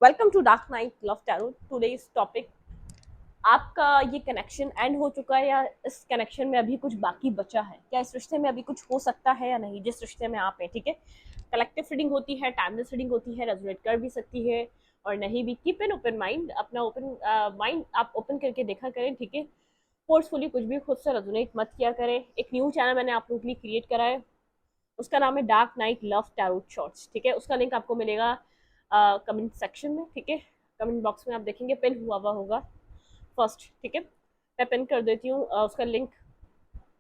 Welcome to dark night love tarot. Today's topic, आपका ये connection and हो चुका है या इस कनेक्शन में अभी कुछ बाकी बचा है? क्या इस रिश्ते में अभी कुछ हो सकता है या नहीं, जिस रिश्ते में आप हैं? ठीक है, कलेक्टिव रीडिंग होती है, टाइमलेस रीडिंग होती है, रेजोनेट कर भी सकती है और नहीं भी। कीप एन ओपन माइंड, अपना ओपन माइंड आप ओपन करके देखा करें। ठीक है, फोर्सफुली कुछ भी खुद से रेजोनेट मत किया करें। एक न्यू चैनल मैंने आप लोगों के लिए क्रिएट करा है, उसका नाम है dark night love tarot shorts. ठीक है, उसका लिंक आपको मिलेगा कमेंट सेक्शन में। ठीक है, कमेंट बॉक्स में आप देखेंगे पिन हुआ होगा फर्स्ट। ठीक है, मैं पिन कर देती हूँ उसका लिंक,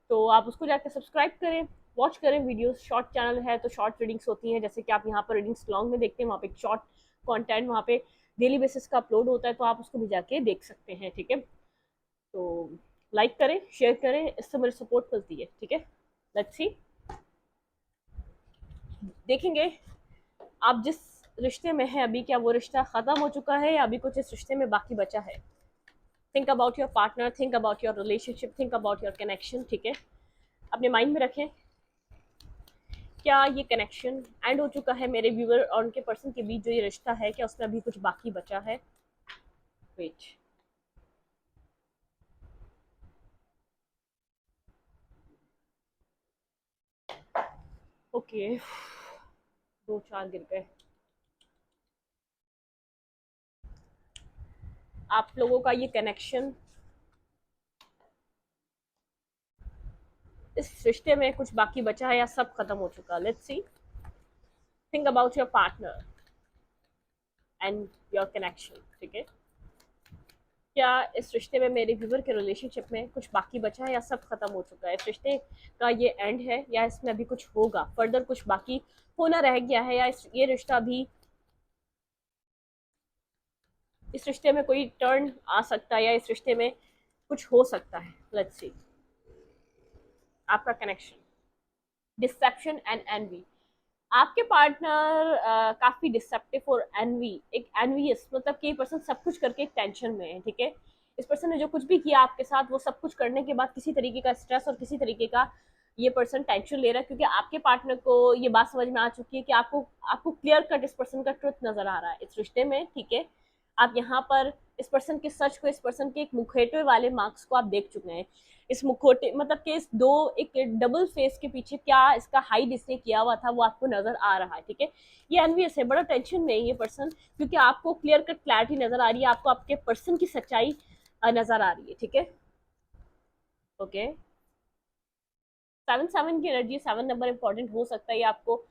तो आप उसको जाकर सब्सक्राइब करें, वॉच करें वीडियोस। शॉर्ट चैनल है तो शॉर्ट रीडिंग्स होती हैं, जैसे कि आप यहाँ पर रीडिंग्स लॉन्ग में देखते हैं, वहाँ पे एक शॉर्ट कंटेंट वहाँ पे डेली बेसिस का अपलोड होता है, तो आप उसको भी जाके देख सकते हैं। ठीक है, तो लाइक करें, शेयर करें, इससे मेरी सपोर्ट मिलती है। ठीक है, लेट्स सी, देखेंगे आप जिस रिश्ते में है अभी, क्या वो रिश्ता खत्म हो चुका है या अभी कुछ इस रिश्ते में बाकी बचा है। Think about your partner, think about your relationship, think about your connection. ठीक है, अपने माइंड में रखें, क्या ये कनेक्शन एंड हो चुका है मेरे व्यूअर और उनके पर्सन के बीच? जो ये रिश्ता है, क्या उसमें अभी कुछ बाकी बचा है? वेट, ओके, दो चार गिर गए। आप लोगों का ये कनेक्शन, इस रिश्ते में कुछ बाकी बचा है या सब खत्म हो चुका? Let's see, think about your partner and your connection. ठीक है, क्या इस रिश्ते में, मेरे व्यूवर के रिलेशनशिप में कुछ बाकी बचा है या सब खत्म हो चुका है? इस रिश्ते का ये एंड है या इसमें अभी कुछ होगा, फर्दर कुछ बाकी होना रह गया है, या ये रिश्ता अभी, इस रिश्ते में कोई टर्न आ सकता है या इस रिश्ते में कुछ हो सकता है? लेट्स सी, आपका कनेक्शन, डिसेप्शन एंड एनवी। आपके पार्टनर काफी डिसेप्टिव और एनवी, एक एनवीएस, मतलब कि ये पर्सन सब कुछ करके एक टेंशन में है। ठीक है, इस पर्सन ने जो कुछ भी किया आपके साथ, वो सब कुछ करने के बाद किसी तरीके का स्ट्रेस और किसी तरीके का ये पर्सन टेंशन ले रहा है, क्योंकि आपके पार्टनर को ये बात समझ में आ चुकी है कि आपको आपको क्लियर कट इस पर्सन का ट्रुथ नजर आ रहा है इस रिश्ते में। ठीक है, आप यहाँ पर इस पर्सन के सच को, इस पर्सन के एक मुखेटे वाले मार्क्स को आप देख चुके हैं। इस मुखोटे मतलब कि इस दो एक डबल फेस के पीछे क्या इसका हाइड इसने किया हुआ था, वो आपको नजर आ रहा है। ठीक है, ये एनवियस है, बड़ा टेंशन में है ये पर्सन, क्योंकि आपको क्लियर कट क्लैरिटी नजर आ रही है, आपको आपके पर्सन की सच्चाई नजर आ रही है। ठीक है, ओके, 7 की एनर्जी, 7 नंबर इंपॉर्टेंट हो सकता है आपको।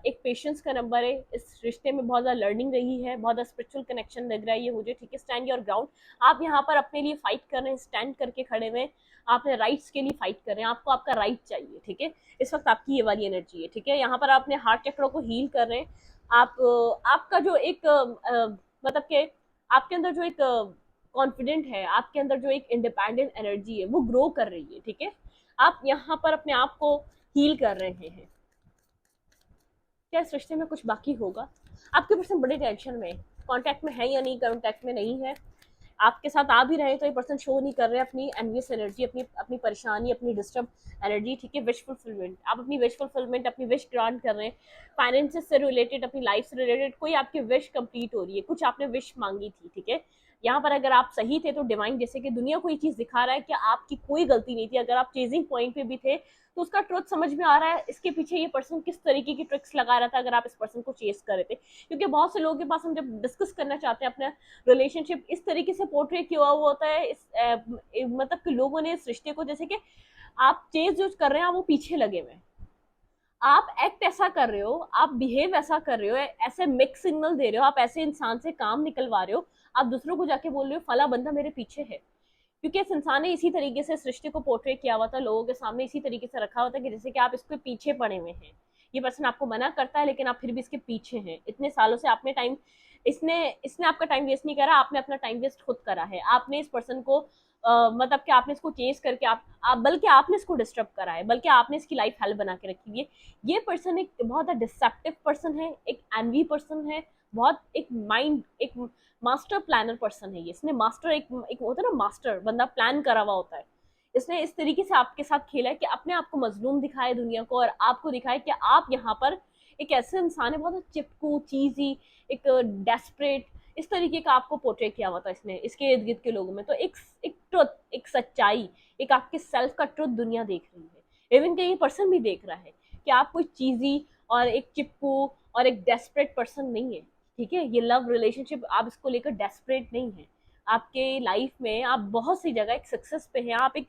एक पेशेंस का नंबर है, इस रिश्ते में बहुत ज़्यादा लर्निंग रही है, बहुत ज़्यादा स्पिरिचुअल कनेक्शन लग रहा है ये मुझे। ठीक है, स्टैंड योर ग्राउंड, आप यहाँ पर अपने लिए फाइट कर रहे हैं, स्टैंड करके खड़े हुए, आपने राइट्स के लिए फाइट कर रहे हैं, आपको आपका राइट चाहिए। ठीक है, इस वक्त आपकी ये वाली एनर्जी है। ठीक है, यहाँ पर आप अपने हार्ट चक्रों को हील कर रहे हैं। आप आपका जो एक मतलब के आपके अंदर जो एक कॉन्फिडेंट है, आपके अंदर जो एक इंडिपेंडेंट एनर्जी है, वो ग्रो कर रही है। ठीक है, आप यहाँ पर अपने आप को हील कर रहे हैं। क्या इस रिश्ते में कुछ बाकी होगा? आपके पर्सन बड़े टेंशन में, कांटेक्ट में है या नहीं, कांटेक्ट में नहीं है, आपके साथ आ भी रहे तो ये पर्सन शो नहीं कर रहे अपनी एनवियस एनर्जी, अपनी अपनी परेशानी, अपनी डिस्टर्ब एनर्जी। ठीक है, विश फुलफिलमेंट, आप अपनी विश फुलफिलमेंट, अपनी विश ग्रांट कर रहे हैं, फाइनेंसेस से रिलेटेड, अपनी लाइफ से रिलेटेड कोई आपकी विश कंप्लीट हो रही है, कुछ आपने विश मांगी थी। ठीक है, यहाँ पर अगर आप सही थे तो डिवाइन जैसे कि दुनिया को ये चीज दिखा रहा है कि आपकी कोई गलती नहीं थी। अगर आप चेजिंग पॉइंट पे भी थे तो उसका ट्रुथ समझ में आ रहा है, इसके पीछे ये पर्सन किस तरीके की ट्रिक्स लगा रहा था अगर आप इस पर्सन को चेस कर रहे थे। क्योंकि बहुत से लोगों के पास हम जब डिस्कस करना चाहते हैं अपना रिलेशनशिप, इस तरीके से पोर्ट्रे किया हुआ होता है इस मतलब कि लोगों ने इस रिश्ते को, जैसे कि आप चेज जो कर रहे हैं, आप वो पीछे लगे हुए हैं, आप एक्ट ऐसा कर रहे हो, आप बिहेव ऐसा कर रहे हो, ऐसे मिक्स सिग्नल दे रहे हो, आप ऐसे इंसान से काम निकलवा रहे हो, आप दूसरों को जाके बोल रहे हो फला बंदा मेरे पीछे है। क्योंकि इस इंसान ने इसी तरीके से इस रिश्ते को पोर्ट्रेट किया हुआ था, लोगों के सामने इसी तरीके से रखा हुआ था कि जैसे कि आप इसके पीछे पड़े हुए हैं, ये पर्सन आपको मना करता है लेकिन आप फिर भी इसके पीछे हैं। इतने सालों से आपने टाइम, इसने इसने आपका टाइम वेस्ट नहीं करा, आपने अपना टाइम वेस्ट खुद करा है। आपने इस पर्सन को मतलब कि आपने इसको चेस करके आप बल्कि आपने इसको डिस्टर्ब करा है, बल्कि आपने इसकी लाइफ हेल बना के रखी है। ये पर्सन एक बहुत डिसेप्टिव पर्सन है, एक एनवी पर्सन है, बहुत एक माइंड, एक मास्टर प्लानर पर्सन है ये। इसने मास्टर एक होता है ना, मास्टर बंदा प्लान करा हुआ होता है। इसने इस तरीके से आपके साथ खेला है कि अपने आप को मजलूम दिखाए दुनिया को, और आपको दिखाए कि आप यहाँ पर एक ऐसे इंसान है बहुत चिपकू, चीजी, एक डेस्परेट, इस तरीके का आपको पोर्ट्रे किया हुआ था इसने, इसके इर्द गिर्द के लोगों में। तो एक ट्रुथ, एक सच्चाई, एक आपके सेल्फ का ट्रुथ दुनिया देख रही है, इवन कि ये पर्सन भी देख रहा है कि आप कोई चीजी और एक चिपकू और एक डेस्परेट पर्सन नहीं है। ठीक है, ये लव रिलेशनशिप आप इसको लेकर डेस्परेट नहीं है। आपके लाइफ में आप बहुत सी जगह एक सक्सेस पे हैं, आप एक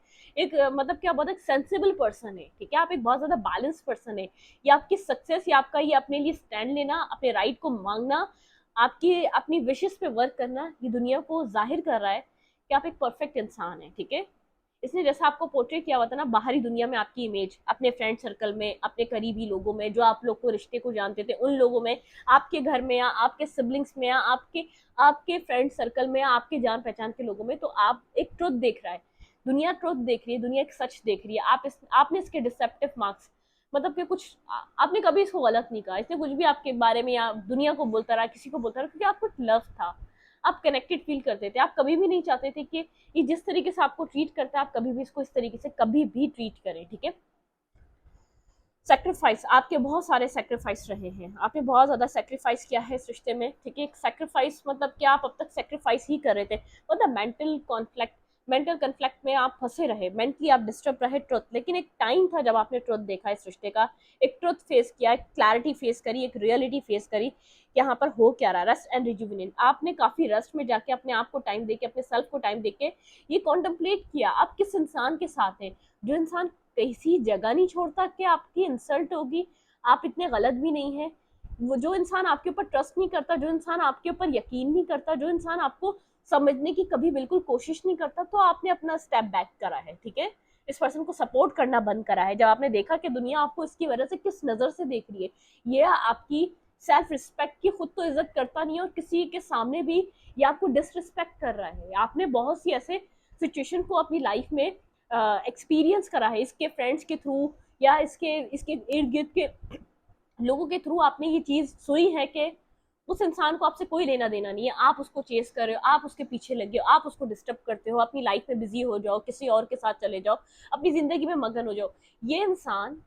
मतलब क्या बहुत एक सेंसिबल पर्सन है। ठीक है, आप एक बहुत ज्यादा बैलेंस पर्सन है। ये आपकी सक्सेस या आपका ये अपने लिए स्टैंड लेना, अपने राइट को मांगना, आपकी अपनी विशेस पे वर्क करना, ये दुनिया को जाहिर कर रहा है कि आप एक परफेक्ट इंसान है। ठीक है, इसने जैसा आपको पोर्ट्रेट किया हुआ था ना बाहरी दुनिया में, आपकी इमेज अपने फ्रेंड सर्कल में, अपने करीबी लोगों में, जो आप लोग को रिश्ते को जानते थे उन लोगों में, आपके घर में या आपके सिबलिंग्स में या आपके आपके फ्रेंड सर्कल में या आपके जान पहचान के लोगों में, तो आप एक ट्रुथ देख रहा है, दुनिया ट्रुथ देख रही है, दुनिया एक सच देख रही है। आपने इसके डिसेप्टिव मार्क्स, मतलब कि कुछ आपने कभी इसको गलत नहीं कहा, इसने कुछ भी आपके बारे में या दुनिया को बोलता रहा, किसी को बोलता रहा, क्योंकि आपको लव था, आप कनेक्टेड फील करते थे, आप कभी भी नहीं चाहते थे कि ये जिस तरीके से आपको ट्रीट करता है आप कभी भी इसको इस तरीके से कभी भी ट्रीट करें। ठीक है, सेक्रीफाइस, आपके बहुत सारे सेक्रीफाइस रहे हैं, आपने बहुत ज्यादा सेक्रीफाइस किया है इस रिश्ते में। ठीक है, सेक्रीफाइस मतलब कि आप अब तक सेक्रीफाइस ही कर रहे थे, मतलब मेंटल कॉन्फ्लिक्ट में आप फंसे रहे, मेंटली आप डिस्टर्ब रहे ट्रुथ। लेकिन एक टाइम था जब आपने ट्रुथ देखा इस रिश्ते का, एक ट्रुथ फेस किया, एक क्लैरिटी फेस करी, एक रियलिटी फेस करी कि यहाँ पर हो क्या रहा है। रेस्ट एंड रिजुविनेट, आपने काफी रेस्ट में जाके अपने आप को टाइम देके, अपने सेल्फ को टाइम देके ये कॉन्टम्पलेट किया आप किस इंसान के साथ हैं। जो इंसान किसी जगह नहीं छोड़ता कि आपकी इंसल्ट होगी, आप इतने गलत भी नहीं है, वो जो इंसान आपके ऊपर ट्रस्ट नहीं करता, जो इंसान आपके ऊपर यकीन नहीं करता, जो इंसान आपको समझने की कभी बिल्कुल कोशिश नहीं करता, तो आपने अपना स्टेप बैक करा है। ठीक है, इस पर्सन को सपोर्ट करना बंद करा है जब आपने देखा कि दुनिया आपको इसकी वजह से किस नजर से देख रही है। ये आपकी सेल्फ रिस्पेक्ट की, खुद तो इज्जत करता नहीं है और किसी के सामने भी ये आपको डिसरिस्पेक्ट कर रहा है। आपने बहुत सी ऐसे सिचुएशन को अपनी लाइफ में एक्सपीरियंस करा है, इसके फ्रेंड्स के थ्रू या इसके इसके इर्द गिर्द के लोगों के थ्रू आपने ये चीज सुनी है कि उस इंसान को आपसे कोई लेना देना नहीं है, आप उसको चेस कर रहे हो, आप उसके पीछे लगे हो, आप उसको डिस्टर्ब करते हो, अपनी लाइफ में बिजी हो जाओ, किसी और के साथ चले जाओ, अपनी जिंदगी में मगन हो जाओ। ये इंसान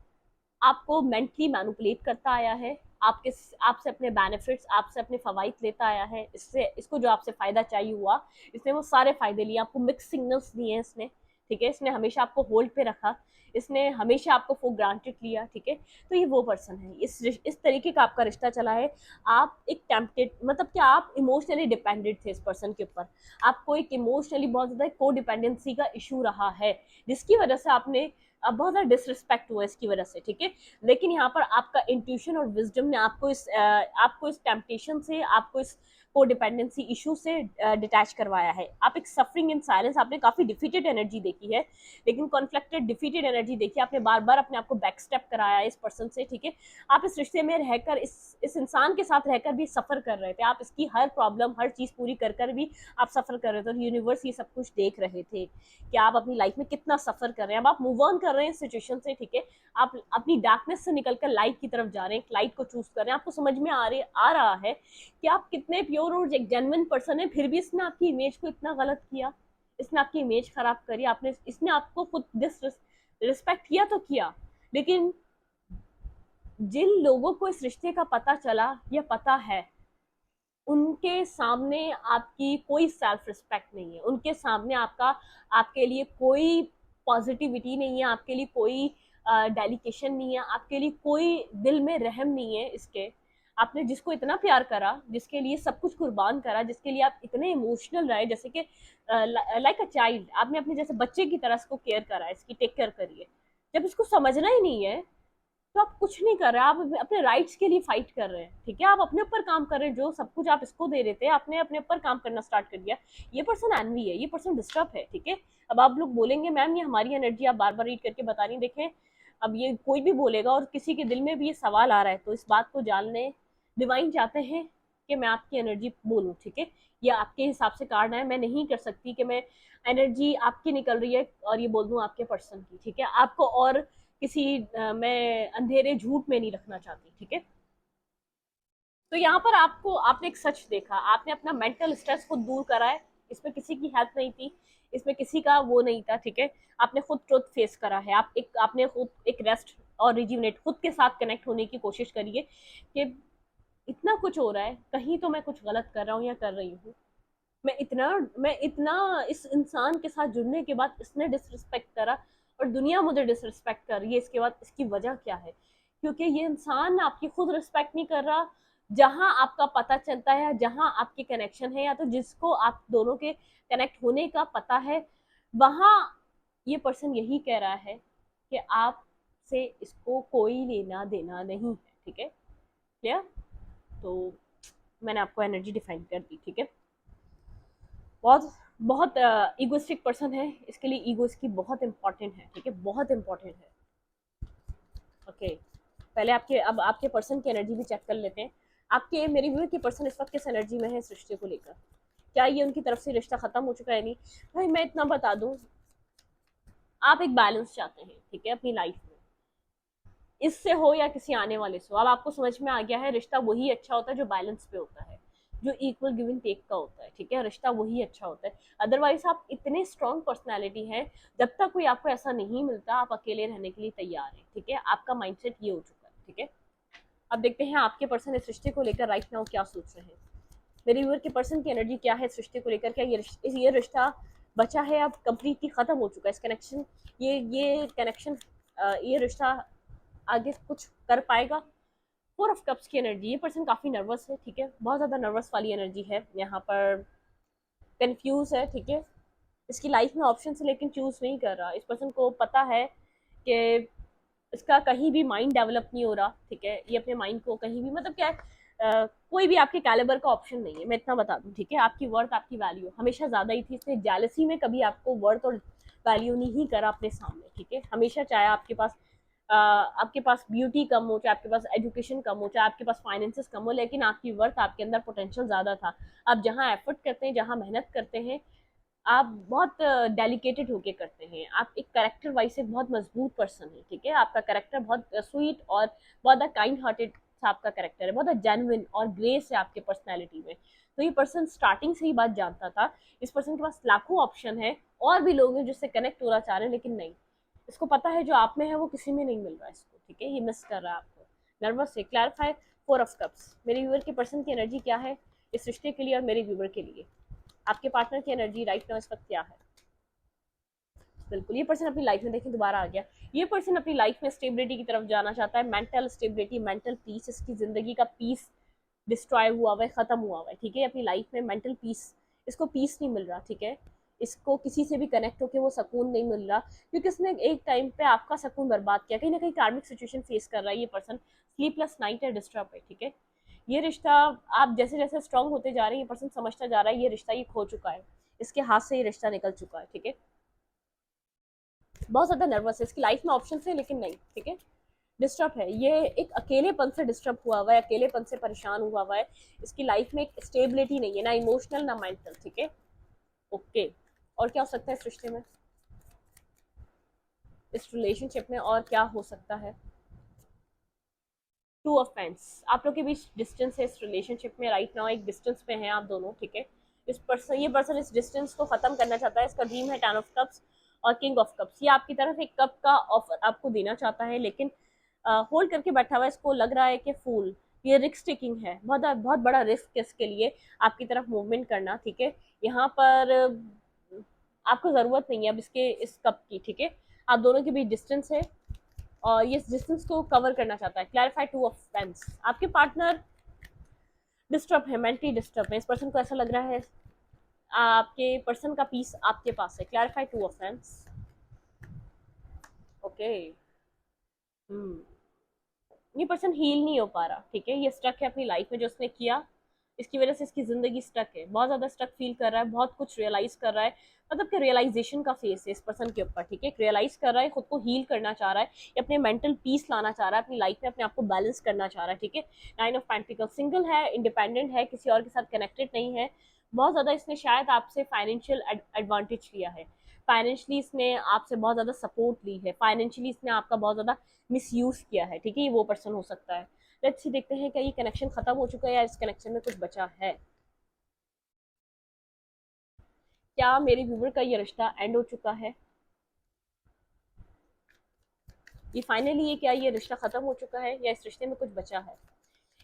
आपको मेंटली मैनिपुलेट करता आया है, आपके आपसे अपने बेनिफिट्स, आपसे अपने फवाइद लेता आया है, इससे इसको जो आपसे फायदा चाहिए हुआ, इसने वो सारे फायदे लिए, आपको मिक्स सिग्नल्स दिए हैं इसने। ठीक है, इसने हमेशा आपको होल्ड पे रखा, इसने हमेशा आपको फॉर ग्रांटेड लिया। ठीक है, तो ये वो पर्सन है, इस तरीके का आपका रिश्ता चला है। आप एक टेम्पटेड, मतलब कि आप इमोशनली डिपेंडेंट थे इस पर्सन के ऊपर, आपको एक इमोशनली बहुत ज्यादा को डिपेंडेंसी का इशू रहा है, जिसकी वजह से आपने अब बहुत ज़्यादा डिसरिस्पेक्ट हुआ इसकी वजह से। ठीक है, लेकिन यहाँ पर आपका इंट्यूशन और विजडम ने आपको इस टेम्पटेशन से, आपको इस को डिपेंडेंसी इशू से डिटैच करवाया है। आप एक सफरिंग इन साइलेंस, आपने काफी डिफीटेड एनर्जी देखी है, लेकिन कॉन्फ्लिक्टेड डिफीटेड एनर्जी देखी, आपने बार बार अपने आप को बैक स्टेप कराया इस पर्सन से। ठीक है, आप इस रिश्ते में रहकर, इस इंसान के साथ रहकर भी सफर कर रहे थे, आप इसकी हर प्रॉब्लम, हर चीज पूरी कर कर भी आप सफर कर रहे थे, और यूनिवर्स ये सब कुछ देख रहे थे कि आप अपनी लाइफ में कितना सफर कर रहे हैं। अब आप मूव ऑन कर रहे हैं इस सिचुएशन से। ठीक है, आप अपनी डार्कनेस से निकलकर लाइट की तरफ जा रहे हैं, लाइट को चूज कर रहे हैं, आपको समझ में आ रहा है कि आप कितने प्योर और एक जेन्युइन पर्सन है, फिर भी इसने आपकी इमेज को इतना गलत किया, इसने आपकी इमेज खराब करी, आपने इसने आपको खुद रिस्पेक्ट किया तो किया, लेकिन जिन लोगों को इस रिश्ते का पता चला या पता है, उनके सामने आपकी कोई सेल्फ रिस्पेक्ट नहीं है, उनके सामने आपके लिए कोई पॉजिटिविटी नहीं है, आपके लिए कोई डेलिकेशन नहीं है, आपके लिए कोई दिल में रहम नहीं है। इसके आपने जिसको इतना प्यार करा, जिसके लिए सब कुछ कुर्बान करा, जिसके लिए आप इतने इमोशनल रहे, जैसे कि लाइक अ चाइल्ड, आपने अपने जैसे बच्चे की तरह इसको केयर करा, इसकी टेक केयर करिए। जब इसको समझना ही नहीं है तो आप कुछ नहीं कर रहे, आप अपने राइट्स के लिए फाइट कर रहे हैं। ठीक है, आप अपने ऊपर काम कर रहे हैं, जो सब कुछ आप इसको दे रहे थे आपने अपने ऊपर काम करना स्टार्ट कर दिया। ये पर्सन एनवी है, ये पर्सन डिस्टर्ब है। ठीक है, अब आप लोग बोलेंगे मैम ये हमारी एनर्जी आप बार बार रीड करके बता रही, देखें अब ये कोई भी बोलेगा और किसी के दिल में भी ये सवाल आ रहा है, तो इस बात को जानने डिवाइन चाहते हैं कि मैं आपकी एनर्जी बोलूँ। ठीक है, ये आपके हिसाब से कार्ड है, मैं नहीं कर सकती कि मैं एनर्जी आपकी निकल रही है और ये बोल दूँ आपके पर्सन की। ठीक है, आपको और किसी मैं अंधेरे झूठ में नहीं रखना चाहती। ठीक है, तो यहाँ पर आपने एक सच देखा, आपने अपना मेंटल स्ट्रेस खुद दूर करा है, इसमें किसी की हेल्प नहीं थी, इसमें किसी का वो नहीं था। ठीक है, आपने खुद ट्रुथ फेस करा है, आपने खुद एक रेस्ट और रिज्यूनेट, खुद के साथ कनेक्ट होने की कोशिश करिए कि इतना कुछ हो रहा है, कहीं तो मैं कुछ गलत कर रहा हूँ या कर रही हूँ। मैं इतना इस इंसान के साथ जुड़ने के बाद इसने डिसरिस्पेक्ट करा और दुनिया मुझे डिसरिस्पेक्ट कर रही है, इसके बाद इसकी वजह क्या है? क्योंकि ये इंसान आपकी खुद रिस्पेक्ट नहीं कर रहा। जहां आपका पता चलता है, जहां आपके कनेक्शन है, या तो जिसको आप दोनों के कनेक्ट होने का पता है, वहां ये पर्सन यही कह रहा है कि आपसे इसको कोई लेना देना नहीं है। ठीक है, क्लियर? तो मैंने आपको एनर्जी डिफाइन कर दी। ठीक है, बहुत बहुत ईगोइस्टिक पर्सन है, इसके लिए ईगो इसकी बहुत इंपॉर्टेंट है। ठीक है, बहुत इंपॉर्टेंट है। ओके, पहले अब आपके पर्सन की एनर्जी भी चेक कर लेते हैं। आपके मेरे व्यूअर के पर्सन इस वक्त किस एनर्जी में है इस रिश्ते को लेकर? क्या ये उनकी तरफ से रिश्ता खत्म हो चुका है? नहीं भाई, मैं इतना बता दूं, आप एक बैलेंस चाहते हैं, ठीक है, अपनी लाइफ में, इससे हो या किसी आने वाले से हो। अब आपको समझ में आ गया है, रिश्ता वही अच्छा होता है जो बैलेंस पे होता है, जो इक्वल गिव एंड टेक का होता है। ठीक है, रिश्ता वही अच्छा होता है। अदरवाइज आप इतने स्ट्रॉन्ग पर्सनैलिटी हैं, जब तक कोई आपको ऐसा नहीं मिलता आप अकेले रहने के लिए तैयार हैं। ठीक है, आपका माइंडसेट ये हो चुका है। ठीक है, अब देखते हैं आपके पर्सन इस रिश्ते को लेकर राइट नाउ क्या सोच रहे हैं। मेरे व्यूअर के पर्सन की एनर्जी क्या है इस रिश्ते को लेकर? क्या ये रिश्ता बचा है, अब कंप्लीटली खत्म हो चुका है इस कनेक्शन, ये कनेक्शन, ये रिश्ता आगे कुछ कर पाएगा? फोर ऑफ कप्स की एनर्जी, ये पर्सन काफी नर्वस है। ठीक है, बहुत ज्यादा नर्वस वाली एनर्जी है यहाँ पर, कंफ्यूज है। ठीक है, इसकी लाइफ में ऑप्शन है लेकिन चूज नहीं कर रहा। इस पर्सन को पता है कि इसका कहीं भी माइंड डेवलप नहीं हो रहा। ठीक है, ये अपने माइंड को कहीं भी, मतलब क्या है, कोई भी आपके कैलिबर का ऑप्शन नहीं है, मैं इतना बता दूं। ठीक है, आपकी वर्थ, आपकी वैल्यू हमेशा ज्यादा ही थी, इसलिए जेलसी में कभी आपको वर्थ और वैल्यू नहीं करा अपने सामने। ठीक है, हमेशा चाहे आपके पास ब्यूटी कम हो, चाहे आपके पास एजुकेशन कम हो, चाहे आपके पास फाइनेंसेस कम हो, लेकिन आपकी वर्थ, आपके अंदर पोटेंशियल ज्यादा था। आप जहाँ एफर्ट करते हैं, जहाँ मेहनत करते हैं, आप बहुत डेलिकेटेड होके करते हैं। आप एक करेक्टर वाइज एक बहुत मजबूत पर्सन है। ठीक है, आपका करेक्टर बहुत स्वीट और बहुत काइंड हार्टेड आपका करेक्टर है, बहुत जेन्युइन और ग्रेस है आपके पर्सनैलिटी में। तो ये पर्सन स्टार्टिंग से ही बात जानता था। इस पर्सन के पास लाखों ऑप्शन है, और भी लोग हैं जिससे कनेक्ट होना चाह रहे हैं, लेकिन नहीं, इसको पता है जो आप में है वो किसी में नहीं मिल रहा है इसको। ठीक है, ये मिस कर रहा है आपको, नर्वस है। क्लैरिफाई फोर ऑफ कप्स, मेरे व्यूअर के पर्सन की एनर्जी क्या है इस रिश्ते के लिए और मेरे व्यूअर के लिए? आपके पार्टनर की एनर्जी राइट नाउ इस वक्त क्या है? बिल्कुल, ये पर्सन अपनी लाइफ में, देखिए दोबारा आ गया, ये पर्सन अपनी लाइफ में स्टेबिलिटी की तरफ जाना चाहता है। मेंटल स्टेबिलिटी, मेंटल पीस, इसकी जिंदगी का पीस डिस्ट्रॉय हुआ हुआ है, खत्म हुआ हुआ है। ठीक है, अपनी लाइफ में मेंटल पीस, इसको पीस नहीं मिल रहा। ठीक है, इसको किसी से भी कनेक्ट होकर वो सुकून नहीं मिल रहा, क्योंकि इसने एक टाइम पे आपका सुकून बर्बाद किया। कहीं ना कहीं कार्मिक सिचुएशन फेस कर रहा है ये पर्सन, स्लीपलेस नाइट है, डिस्टर्ब है। ठीक है, ये रिश्ता, आप जैसे जैसे स्ट्रांग होते जा रहे हैं, ये पर्सन समझता जा रहा है ये रिश्ता ये खो चुका है, इसके हाथ से ये रिश्ता निकल चुका है। ठीक है, बहुत ज्यादा नर्वस है, इसकी लाइफ में ऑप्शन है लेकिन नहीं। ठीक है, डिस्टर्ब है, ये एक अकेलेपन से डिस्टर्ब हुआ हुआ है, अकेलेपन से परेशान हुआ हुआ है। इसकी लाइफ में एक स्टेबिलिटी नहीं है, ना इमोशनल ना मेंटल। ठीक है, ओके, और क्या हो सकता है इस रिश्ते में, इस रिलेशनशिप में और क्या हो सकता है? टू ऑफ पेंस, आप लोग के बीच डिस्टेंस है इस रिलेशनशिप में राइट नाउ, एक डिस्टेंस पे हैं आप दोनों। ठीक है, ये पर्सन इस डिस्टेंस को खत्म करना चाहता है। इसका ड्रीम है टेन ऑफ कप्स और किंग ऑफ कप्स। ये आपकी तरफ एक कप का ऑफर आपको देना चाहता है, लेकिन होल्ड करके बैठा हुआ है। इसको लग रहा है कि फूल, ये रिस्क टेकिंग है, बहुत बहुत बड़ा रिस्क है इसके लिए आपकी तरफ मूवमेंट करना। ठीक है, यहाँ पर आपको जरूरत नहीं है अब इसके इस कप की। ठीक है, आप दोनों के बीच डिस्टेंस है और ये डिस्टेंस को कवर करना चाहता है। क्लैरिफाई टू ऑफ पेंस, आपके पार्टनर डिस्टर्ब है, मेंटली डिस्टर्ब है। इस पर्सन को ऐसा लग रहा है आपके पर्सन का पीस आपके पास है। Clarify two of pens, okay. ये पर्सन हील नहीं हो पा रहा। ठीक है, ये स्टक है अपनी लाइफ में, जो उसने किया इसकी वजह से इसकी जिंदगी स्टक है, बहुत ज्यादा स्टक फील कर रहा है, बहुत कुछ रियलाइज कर रहा है, मतलब कि रियलाइजेशन का फेस है इस पर्सन के ऊपर। ठीक है, रियलाइज कर रहा है, खुद को हील करना चाह रहा है, ये अपने मेंटल पीस लाना चाह रहा है, अपनी लाइफ में अपने आप को बैलेंस करना चाह रहा है। ठीक है, नाइन ऑफ पेंटिकल, सिंगल है, इंडिपेंडेंट है, किसी और के साथ कनेक्टेड नहीं है। बहुत ज्यादा इसने शायद आपसे फाइनेंशियल एडवांटेज लिया है, फाइनेंशियली इसने आपसे बहुत ज्यादा सपोर्ट ली है, फाइनेंशियली इसने आपका बहुत ज्यादा मिसयूज किया है। ठीक है, ये वो पर्सन हो सकता है। लेट्स सी, देखते हैं क्या ये कनेक्शन खत्म हो चुका है या इस कनेक्शन में कुछ बचा है। क्या मेरे व्यूवर का ये रिश्ता एंड हो चुका है? ये फाइनली ये क्या, ये रिश्ता खत्म हो चुका है या इस रिश्ते में कुछ बचा है?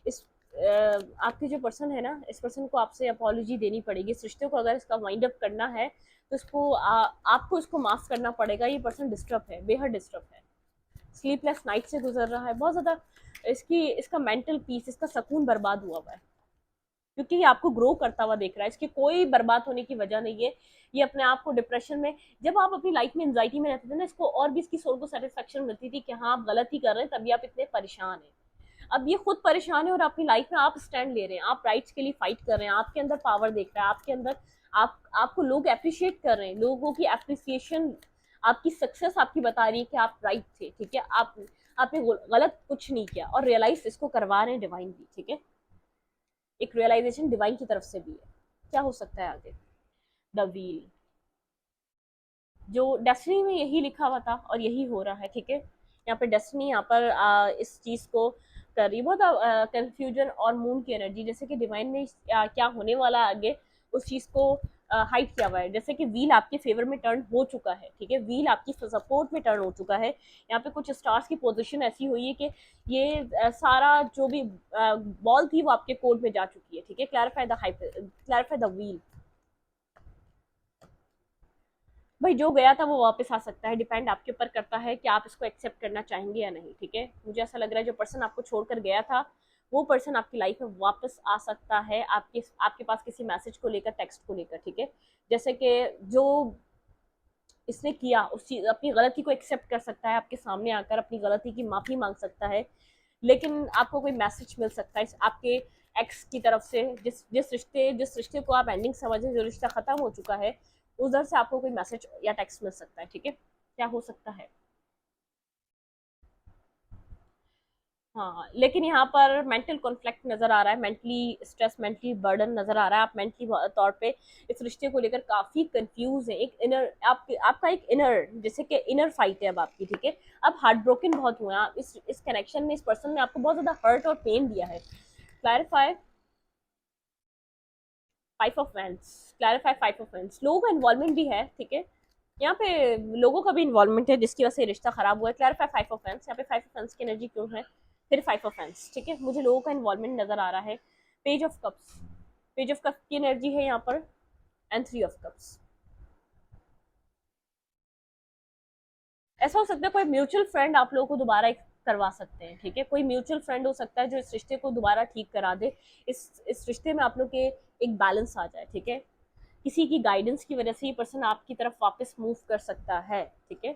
इस आपके जो पर्सन है ना, इस पर्सन को आपसे अपॉलॉजी देनी पड़ेगी। इस रिश्ते को अगर इसका वाइंड अप करना है तो इसको आपको इसको माफ करना पड़ेगा। ये पर्सन डिस्टर्ब है, बेहद डिस्टर्ब है, स्लीपलेस नाइट से गुजर रहा है बहुत ज़्यादा। इसका मेंटल पीस, इसका सुकून बर्बाद हुआ है, क्योंकि ये आपको ग्रो करता हुआ देख रहा है। इसकी कोई बर्बाद होने की वजह नहीं है। ये अपने आप को डिप्रेशन में, जब आप अपनी लाइफ में एंजाइटी में रहते थे ना, इसको और भी इसकी सोल को सेटिस्फेक्शन मिलती थी कि हाँ आप गलत ही कर रहे हैं, तभी आप इतने परेशान हैं। अब ये खुद परेशान है और अपनी लाइफ में आप स्टैंड ले रहे हैं, आप राइट्स के लिए फाइट कर रहे हैं, आपके अंदर पावर देख रहा है, आपके अंदर आपको लोग अप्रिशिएट कर रहे हैं, लोगों की अप्रिसिएशन, आपकी सक्सेस आपकी बता रही है कि आप राइट थे, ठीक है, आपने गलत कुछ नहीं किया, और रियलाइज इसको करवा रहे हैं डिवाइन भी, ठीक है। एक रियलाइजेशन डिवाइन की तरफ से भी है। क्या हो सकता है आगे? द व्हील, जो डेस्टिनी में यही लिखा हुआ था और यही हो रहा है, ठीक है। यहाँ पे डेस्टिनी यहाँ पर इस चीज को कर रही है, बहुत कंफ्यूजन और मून की एनर्जी, जैसे कि डिवाइन ने क्या होने वाला है आगे उस चीज को हाइड किया हुआ है। जैसे कि व्हील आपके फेवर में टर्न हो चुका है, ठीक है, व्हील आपकी सपोर्ट में टर्न हो चुका है। यहाँ पे कुछ स्टार्स की पोजीशन ऐसी हुई है कि ये सारा जो भी बॉल थी वो आपके कोर्ट में जा चुकी है, ठीक है। क्लैरिफाई द व्हील, भाई जो गया था वो वापस आ सकता है, डिपेंड आपके ऊपर करता है कि आप इसको एक्सेप्ट करना चाहेंगे या नहीं, ठीक है। मुझे ऐसा लग रहा है जो पर्सन आपको छोड़कर गया था वो पर्सन आपकी लाइफ में वापस आ सकता है, आपके आपके पास किसी मैसेज को लेकर, टेक्स्ट को लेकर, ठीक है। जैसे कि जो इसने किया उस चीज, अपनी गलती को एक्सेप्ट कर सकता है, आपके सामने आकर अपनी गलती की माफी मांग सकता है, लेकिन आपको कोई मैसेज मिल सकता है आपके एक्स की तरफ से, जिस रिश्ते को आप एंडिंग समझे, जो रिश्ता खत्म हो चुका है, उधर से आपको कोई मैसेज या टेक्स्ट मिल सकता है, ठीक है। क्या हो सकता है? हाँ, लेकिन यहाँ पर मेंटल कॉन्फ्लिक्ट नजर आ रहा है, मेंटली स्ट्रेस, मेंटली बर्डन नजर आ रहा है। आप मेंटली तौर पे इस रिश्ते को लेकर काफी कंफ्यूज है। एक इनर आपका एक इनर, जैसे कि इनर फाइट है अब आपकी, ठीक है। अब हार्ट ब्रोकन बहुत हुए हैं आप, इस कनेक्शन में, इस पर्सन ने आपको बहुत ज्यादा हर्ट और पेन दिया है। Clarify 5 of wands, clarify 5 of wands. लोगों का इन्वॉल्वमेंट भी है, ठीक है। यहाँ पे लोगों का भी इन्वॉल्वमेंट है जिसकी वजह से रिश्ता खराब हुआ है। क्लैरिफाई 5 ऑफ वैंड्स, यहाँ पे 5 ऑफ वैंड्स की एनर्जी क्यों है, फिर 5 ऑफ वैंड्स, ठीक है। मुझे लोगों का इन्वॉल्वमेंट नजर आ रहा है। Page of cups, page of cup की एनर्जी है यहाँ पर, एंड 3 ऑफ कप्स। ऐसा हो सकता है कोई म्यूचुअल फ्रेंड आप लोगों को दोबारा करवा सकते हैं, ठीक है। कोई म्यूचुअल फ्रेंड हो सकता है जो इस रिश्ते को दोबारा ठीक करा दे, इस रिश्ते में आप लोग के एक बैलेंस आ जाए, ठीक है। किसी की गाइडेंस की वजह से ये पर्सन आपकी तरफ वापस मूव कर सकता है, ठीक है।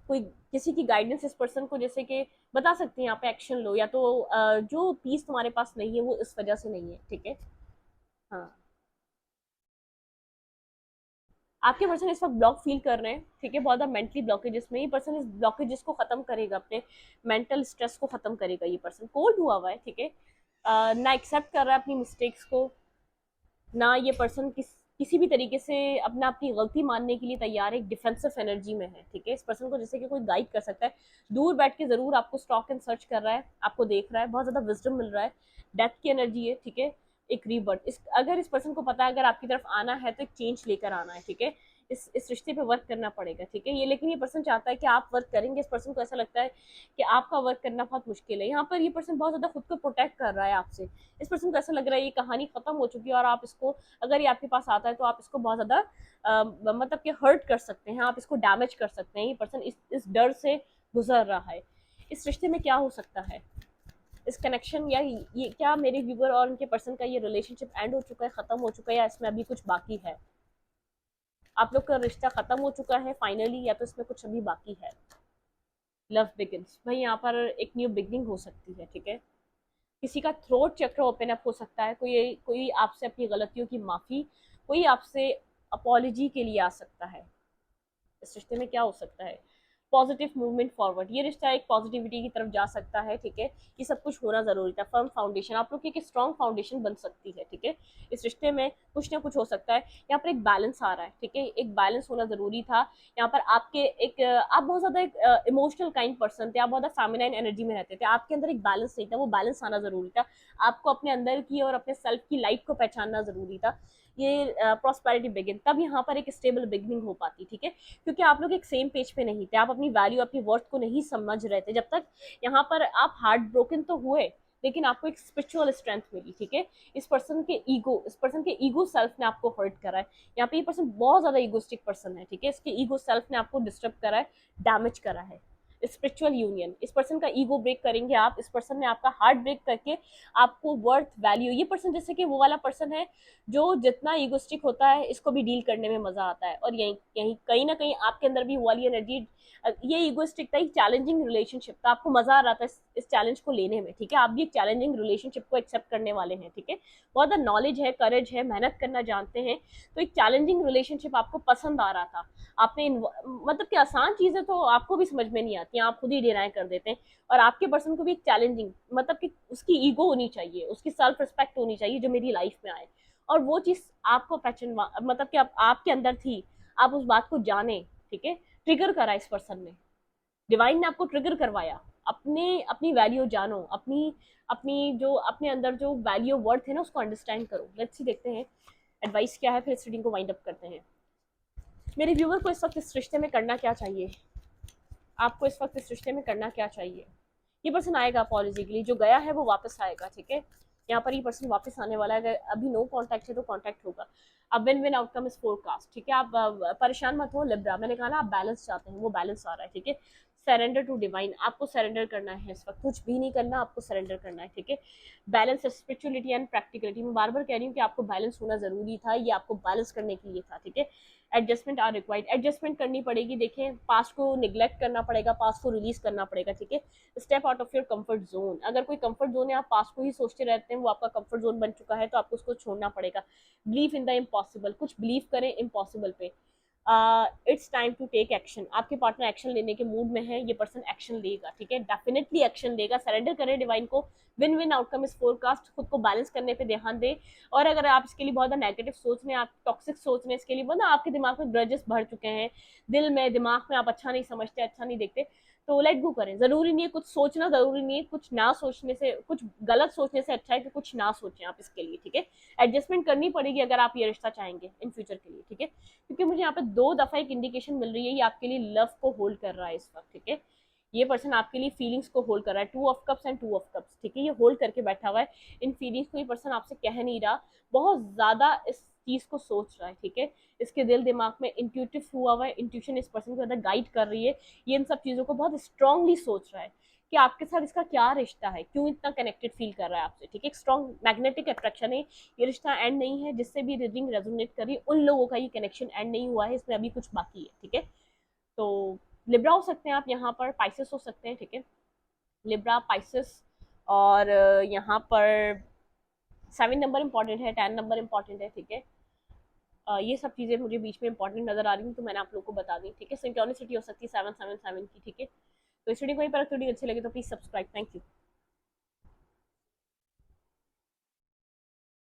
कोई किसी की गाइडेंस इस पर्सन को, जैसे कि बता सकते हैं यहाँ पे एक्शन लो, या तो जो पीस तुम्हारे पास नहीं है वो इस वजह से नहीं है, ठीक है। हाँ, आपके पर्सन इस वक्त ब्लॉक फील कर रहे हैं, ठीक है, बहुत मेंटली ब्लॉकेजेस में। ये पर्सन इस ब्लॉकेजेस को खत्म करेगा, अपने मेंटल स्ट्रेस को खत्म करेगा। ये पर्सन कोल्ड हुआ है, ठीक है, ना एक्सेप्ट कर रहा है अपनी मिस्टेक्स को, ना ये पर्सन किसी भी तरीके से अपनी गलती मानने के लिए तैयार है, एक डिफेंसिव एनर्जी में है, ठीक है। इस पर्सन को जैसे कि कोई गाइड कर सकता है, दूर बैठ के जरूर आपको स्टॉक एंड सर्च कर रहा है, आपको देख रहा है, बहुत ज्यादा विजडम मिल रहा है। डेथ की एनर्जी है, ठीक है, एक रीबर्थ। अगर इस पर्सन को पता है अगर आपकी तरफ आना है तो एक चेंज लेकर आना है, ठीक है। इस रिश्ते पे वर्क करना पड़ेगा, ठीक है। ये लेकिन ये पर्सन चाहता है कि आप वर्क करेंगे। इस पर्सन को ऐसा लगता है कि आपका वर्क करना बहुत मुश्किल है। यहाँ पर ये पर्सन बहुत ज्यादा खुद को प्रोटेक्ट कर रहा है आपसे। इस पर्सन को ऐसा लग रहा है ये कहानी खत्म हो चुकी है और आप इसको, अगर ये आपके पास आता है तो आप इसको बहुत ज्यादा मतलब कि हर्ट कर सकते हैं, आप इसको डैमेज कर सकते हैं। ये पर्सन इस डर से गुजर रहा है। इस रिश्ते में क्या हो सकता है? इस कनेक्शन या ये क्या मेरे व्यूवर और उनके पर्सन का ये रिलेशनशिप एंड हो चुका है, खत्म हो चुका है, या इसमें अभी कुछ बाकी है? आप लोग का रिश्ता खत्म हो चुका है फाइनली, या तो इसमें कुछ अभी बाकी है? लव बिगिंस, भाई यहाँ पर एक न्यू बिगनिंग हो सकती है, ठीक है। किसी का थ्रोट चक्र ओपन अप हो सकता है, कोई आपसे अपनी गलतियों की माफी, कोई आपसे अपॉलॉजी के लिए आ सकता है। इस रिश्ते में क्या हो सकता है? पॉजिटिव मूवमेंट फॉरवर्ड, ये रिश्ता एक पॉजिटिविटी की तरफ जा सकता है, ठीक है। ये सब कुछ होना जरूरी था। फर्म फाउंडेशन, आप लोग की एक स्ट्रॉन्ग फाउंडेशन बन सकती है, ठीक है। इस रिश्ते में कुछ ना कुछ हो सकता है। यहाँ पर एक बैलेंस आ रहा है, ठीक है, एक बैलेंस होना जरूरी था। यहाँ पर आपके एक आप बहुत ज्यादा एक इमोशनल काइंड पर्सन थे, आप बहुत ज्यादा फेमिनाइन एनर्जी में रहते थे, आपके अंदर एक बैलेंस नहीं था, वो बैलेंस आना जरूरी था। आपको अपने अंदर की और अपने सेल्फ की लाइट को पहचानना जरूरी था। ये प्रॉस्पेरिटी बिगिन, तब यहाँ पर एक स्टेबल बिगनिंग हो पाती, ठीक है, क्योंकि आप लोग एक सेम पेज पे नहीं थे, आप अपनी वैल्यू अपनी वर्थ को नहीं समझ रहे थे। जब तक यहाँ पर आप हार्ट ब्रोकन तो हुए, लेकिन आपको एक स्पिरिचुअल स्ट्रेंथ मिली, ठीक है। इस पर्सन के ईगो सेल्फ ने आपको हर्ट करा है। यहाँ पे ये पर्सन बहुत ज्यादा ईगोस्टिक पर्सन है, ठीक है, इसके ईगो सेल्फ ने आपको डिस्टर्ब करा है, डैमेज करा है। स्पिरिचुअल यूनियन, इस पर्सन का ईगो ब्रेक करेंगे आप, इस पर्सन ने आपका हार्ट ब्रेक करके आपको वर्थ वैल्यू, ये पर्सन जैसे कि वो वाला पर्सन है जो जितना ईगोस्टिक होता है इसको भी डील करने में मजा आता है, और यहीं यहीं कहीं ना कहीं आपके अंदर भी वो वाली एनर्जी, ये ईगोस्टिक था, एक चैलेंजिंग रिलेशनशिप था, आपको मजा आ रहा था इस चैलेंज को लेने में, ठीक है, आप भी एक चैलेंजिंग रिलेशनशिप को एक्सेप्ट करने वाले हैं, ठीक है, बहुत ज्यादा नॉलेज है, करेज है, मेहनत करना जानते हैं, तो एक चैलेंजिंग रिलेशनशिप आपको पसंद आ रहा था। आपने मतलब कि आसान चीजें तो आपको भी समझ में नहीं आती, आप खुद ही डिनाई कर देते हैं, और आपके पर्सन को भी एक चैलेंजिंग, मतलब कि उसकी ईगो होनी चाहिए, उसकी सेल्फ रिस्पेक्ट होनी चाहिए जो मेरी लाइफ में आए, और वो चीज आपको पहचान, मतलब कि आपके अंदर थी, आप उस बात को जाने, ठीक है, ट्रिगर करा इस पर्सन ने, डिवाइन ने आपको ट्रिगर करवाया। अपने अपनी वैल्यू जानो, अपनी अपनी जो अपने अंदर जो वैल्यू वर्थ है ना उसको अंडरस्टैंड करो। लेट्स सी देखते हैं एडवाइस क्या है, फिर इस रीडिंग को वाइंड अप करते हैं। मेरे व्यूवर को इस वक्त इस रिश्ते में करना क्या चाहिए, आपको इस वक्त इस रिश्ते में करना क्या चाहिए। ये पर्सन आएगा अपॉलॉजी के लिए, जो गया है वो वापस आएगा, ठीक है, यहाँ पर ये पर्सन वापस आने वाला है। अगर अभी नो कांटेक्ट है तो कांटेक्ट होगा। अब win win outcome is forecast, ठीक है, आप परेशान मत हो लिब्रा, मैंने कहा ना आप बैलेंस चाहते हैं, वो बैलेंस आ रहा है, ठीक है। सरेंडर टू डिवाइन, आपको सरेंडर करना है इस वक्त, कुछ भी नहीं करना, आपको सरेंडर करना है, ठीक है। बैलेंस स्पिरिचुअलिटी एंड प्रैक्टिकलिटी, मैं बार बार कह रही हूँ कि आपको बैलेंस होना जरूरी था, ये आपको बैलेंस करने के लिए था, ठीक है। एडजस्टमेंट आर रिक्वायर्ड, एडजस्टमेंट करनी पड़ेगी, देखें पास्ट को निग्लेक्ट करना पड़ेगा, पास्ट को रिलीज करना पड़ेगा, ठीक है। Step out of your comfort zone, अगर कोई कंफर्ट जोन है, आप पास्ट को ही सोचते रहते हैं, वो आपका कंफर्ट जोन बन चुका है, तो आपको उसको छोड़ना पड़ेगा। बिलीव इन द इम्पॉसिबल, कुछ बिलीव करें इम्पॉसिबल पे। It's time to take action, आपके पार्टनर एक्शन लेने के मूड में है, ये पर्सन एक्शन लेगा, ठीक है, डेफिनेटली एक्शन लेगा। सरेंडर करें डिवाइन को, win win outcome is forecast, खुद को बैलेंस करने पे ध्यान दें। और अगर आप इसके लिए बहुत नेगेटिव सोच रहे हैं, आप टॉक्सिक सोच रहे हैं, इसके लिए बहुत आपके दिमाग में ग्रजेस भर चुके हैं, दिल में दिमाग में आप अच्छा नहीं समझते, अच्छा नहीं देखते, तो लेट गो करें। जरूरी नहीं है कुछ सोचना, जरूरी नहीं है कुछ ना सोचने से, कुछ गलत सोचने से अच्छा है कि कुछ ना सोचें आप इसके लिए, ठीक है। एडजस्टमेंट करनी पड़ेगी अगर आप ये रिश्ता चाहेंगे इन फ्यूचर के लिए, ठीक है, क्योंकि मुझे यहाँ पे 2 दफा एक इंडिकेशन मिल रही है, ये आपके लिए लव को होल्ड कर रहा है इस वक्त, ठीक है, ये पर्सन आपके लिए फीलिंग्स को होल्ड कर रहा है, 2 of cups and 2 of cups, ठीक है, ये होल्ड करके बैठा हुआ है। इन फीलिंग्स को ये पर्सन आपसे कह नहीं रहा, बहुत ज्यादा इस चीज को सोच रहा है, ठीक है, इसके दिल दिमाग में इंट्यूटिव हुआ हुआ है, इंट्यूशन इस पर्सन को ज्यादा गाइड कर रही है, ये इन सब चीजों को बहुत स्ट्रांगली सोच रहा है कि आपके साथ इसका क्या रिश्ता है, क्यों इतना कनेक्टेड फील कर रहा है आपसे, ठीक है, एक स्ट्रॉन्ग मैग्नेटिक अट्रैक्शन है, ये रिश्ता एंड नहीं है, जिससे भी रीडिंग रेजोनेट करी उन लोगों का ये कनेक्शन एंड नहीं हुआ है, इसमें अभी कुछ बाकी है, ठीक है। तो लिब्रा हो सकते हैं आप यहाँ पर, पाइसेस हो सकते हैं, ठीक है, लिब्रा, पाइसेस, और यहाँ पर 7 नंबर इंपॉर्टेंट है, 10 नंबर इंपॉर्टेंट है, ठीक है। ये सब चीज़ें मुझे बीच में इंपॉर्टेंट नजर आ रही हैं, तो मैंने आप लोगों को बता दी, ठीक है। सिंक्रोनिसिटी हो सकती है 777 की, ठीक है। तो इस वीडियो को यहीं पर, वीडियो अच्छी लगे तो प्लीज सब्सक्राइब, थैंक यू।